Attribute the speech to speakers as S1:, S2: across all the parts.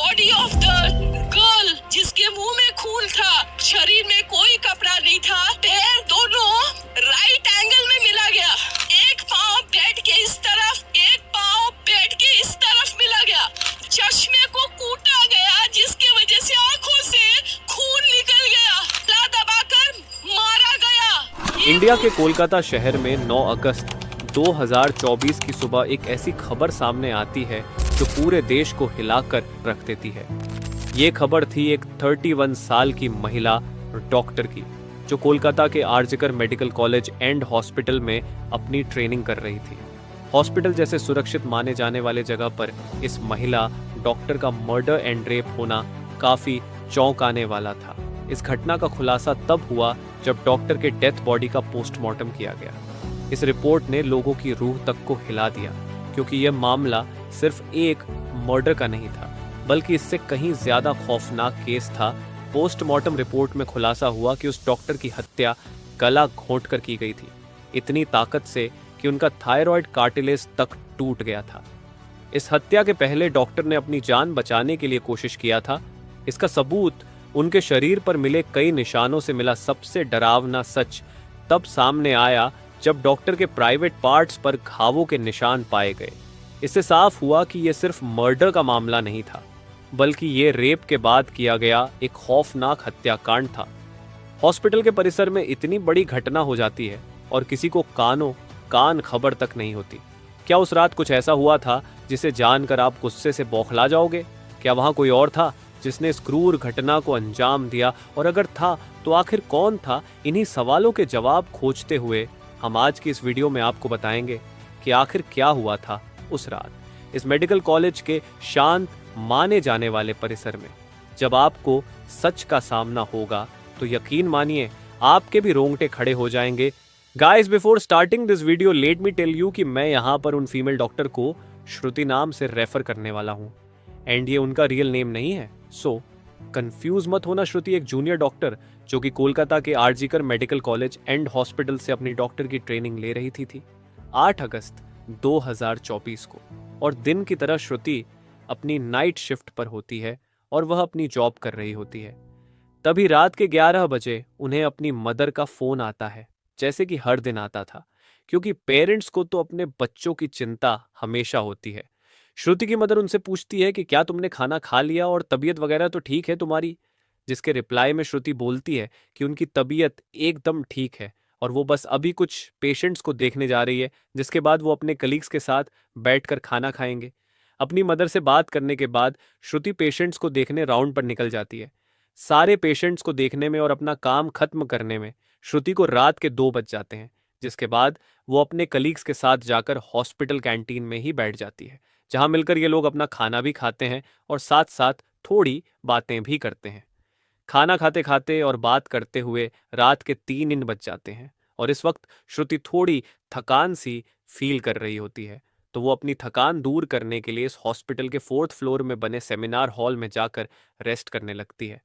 S1: Body of the girl जिसके मुंह में खून था, शरीर में कोई कपड़ा नहीं था, पैर दोनों राइट एंगल में मिला गया। एक पाँव बेड के इस तरफ, एक पाँव बेड के इस तरफ मिला गया। चश्मे को कूटा गया जिसकी वजह से आंखों से खून निकल गया। ला दबाकर मारा गया।
S2: इंडिया के कोलकाता शहर में 9 अगस्त 2024 की सुबह एक ऐसी खबर सामने आती है जो पूरे देश को हिलाकर रख देती है। ये खबर थी एक 31 साल की महिला डॉक्टर की, जो कोलकाता के RG Kar medical college and hospital में अपनी ट्रेनिंग कर रही थी। हॉस्पिटल जैसे सुरक्षित माने जाने वाले जगह पर इस महिला डॉक्टर का मर्डर एंड रेप होना काफी चौंकाने वाला था। इस घटना का खुलासा तब हुआ जब डॉक्टर के डेथ बॉडी का पोस्टमार्टम किया गया। इस रिपोर्ट ने लोगों की रूह तक को हिला दिया, क्योंकि यह मामला सिर्फ एक मर्डर का नहीं था, बल्कि इससे कहीं ज्यादा खौफनाक केस था। पोस्टमार्टम रिपोर्ट में खुलासा हुआ कि उस डॉक्टर की हत्या गला घोंटकर की गई थी, इतनी ताकत से कि उनका थायराइड कार्टिलेज तक टूट गया था। इस हत्या के पहले डॉक्टर ने अपनी जान बचाने के लिए कोशिश किया था। इसका सबूत उनके शरीर पर मिले कई निशानों से मिला। सबसे डरावना सच तब सामने आया जब डॉक्टर के प्राइवेट पार्ट्स पर घावों के निशान पाए गए। इससे साफ हुआ कि यह सिर्फ मर्डर का मामला नहीं था, बल्कि ये रेप के बाद किया गया एक खौफनाक हत्याकांड था। हॉस्पिटल के परिसर में इतनी बड़ी घटना हो जाती है और किसी को कान खबर तक नहीं होती। क्या उस रात कुछ ऐसा हुआ था जिसे जानकर आप गुस्से से बौखला जाओगे? क्या वहां कोई और था जिसने इस क्रूर घटना को अंजाम दिया? और अगर था तो आखिर कौन था? इन्हीं सवालों के जवाब खोजते हुए हम आज की इस वीडियो में आपको बताएंगे कि आखिर क्या हुआ था उस रात इस मेडिकल कॉलेज के शांत माने जाने वाले परिसर में। जब आपको सच का सामना होगा तो यकीन मानिए आपके भी रोंगटे खड़े हो जाएंगे। Guys, before starting this video let me tell you कि मैं यहाँ पर उन फीमेल डॉक्टर को श्रुति नाम से रेफर करने वाला हूँ, एंड ये उनका रियल नेम नहीं है, सो कंफ्यूज मत होना। श्रुति एक जूनियर डॉक्टर जो कि कोलकाता के RG Kar medical college and hospital से अपनी डॉक्टर की ट्रेनिंग ले रही थी 8 अगस्त 2024 को। और दिन की तरह श्रुति अपनी नाइट शिफ्ट पर होती है और वह अपनी जॉब कर रही होती है। तभी रात के 11 बजे उन्हें अपनी मदर का फोन आता है, जैसे कि हर दिन आता था, क्योंकि पेरेंट्स को तो अपने बच्चों की चिंता हमेशा होती है। श्रुति की मदर उनसे पूछती है कि क्या तुमने खाना खा लिया और तबीयत वगैरह तो ठीक है तुम्हारी? जिसके रिप्लाई में श्रुति बोलती है कि उनकी तबीयत एकदम ठीक है और वो बस अभी कुछ पेशेंट्स को देखने जा रही है, जिसके बाद वो अपने कलीग्स के साथ बैठकर खाना खाएंगे। अपनी मदर से बात करने के बाद श्रुति पेशेंट्स को देखने राउंड पर निकल जाती है। सारे पेशेंट्स को देखने में और अपना काम खत्म करने में श्रुति को रात के 2 बज जाते हैं, जिसके बाद वो अपने कलीग्स के साथ जाकर हॉस्पिटल कैंटीन में ही बैठ जाती है, जहां मिलकर ये लोग अपना खाना भी खाते हैं और साथ साथ थोड़ी बातें भी करते हैं। खाना खाते खाते और बात करते हुए रात के 3 बज जाते हैं और इस वक्त श्रुति थोड़ी थकान सी फील कर रही होती है, तो वो अपनी थकान दूर करने के लिए इस हॉस्पिटल के 4th फ्लोर में बने सेमिनार हॉल में जाकर रेस्ट करने लगती है।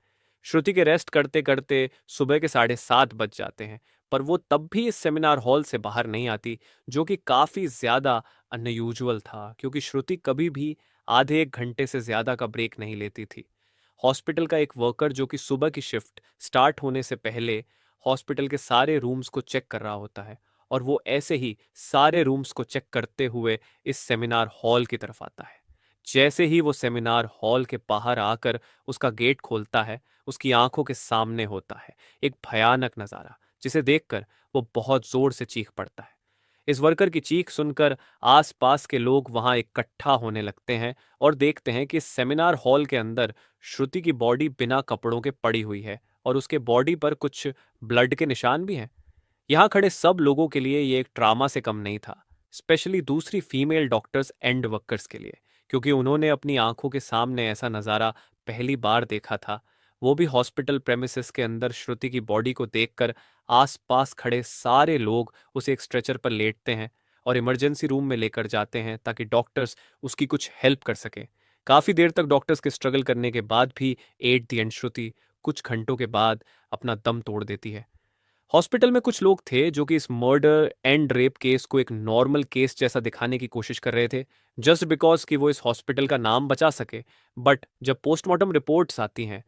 S2: श्रुति के रेस्ट करते करते सुबह के 7:30 बज जाते हैं, पर वो तब भी इस सेमिनार हॉल से बाहर नहीं आती, जो कि काफ़ी ज़्यादा अनयूजुअल था, क्योंकि श्रुति कभी भी आधे 1 घंटे से ज़्यादा का ब्रेक नहीं लेती थी। हॉस्पिटल का एक वर्कर जो कि सुबह की शिफ्ट स्टार्ट होने से पहले हॉस्पिटल के सारे रूम्स को चेक कर रहा होता है, और वो ऐसे ही सारे रूम्स को चेक करते हुए इस सेमिनार हॉल की तरफ आता है। जैसे ही वो सेमिनार हॉल के बाहर आकर उसका गेट खोलता है, उसकी आंखों के सामने होता है एक भयानक नज़ारा, जिसे देखकर वो बहुत जोर से चीख पड़ता है। इस वर्कर की चीख सुनकर आसपास के लोग वहां इकट्ठा होने लगते हैं और देखते हैं कि सेमिनार हॉल के अंदर श्रुति की बॉडी बिना कपड़ों के पड़ी हुई है और उसके बॉडी पर कुछ ब्लड के निशान भी हैं। यहाँ खड़े सब लोगों के लिए ये एक ड्रामा से कम नहीं था, स्पेशली दूसरी फीमेल डॉक्टर्स एंड वर्कर्स के लिए, क्योंकि उन्होंने अपनी आंखों के सामने ऐसा नज़ारा पहली बार देखा था। वो भी हॉस्पिटल प्रेमिसेस के अंदर श्रुति की बॉडी को देखकर आसपास खड़े सारे लोग उसे एक स्ट्रेचर पर लेटते हैं और इमरजेंसी रूम में लेकर जाते हैं ताकि डॉक्टर्स उसकी कुछ हेल्प कर सकें। काफ़ी देर तक डॉक्टर्स के स्ट्रगल करने के बाद भी एट द एंड श्रुति कुछ घंटों के बाद अपना दम तोड़ देती है। हॉस्पिटल में कुछ लोग थे जो कि इस मर्डर एंड रेप केस को एक नॉर्मल केस जैसा दिखाने की कोशिश कर रहे थे, जस्ट बिकॉज कि वो इस हॉस्पिटल का नाम बचा सके। बट जब पोस्टमार्टम रिपोर्ट्स आती हैं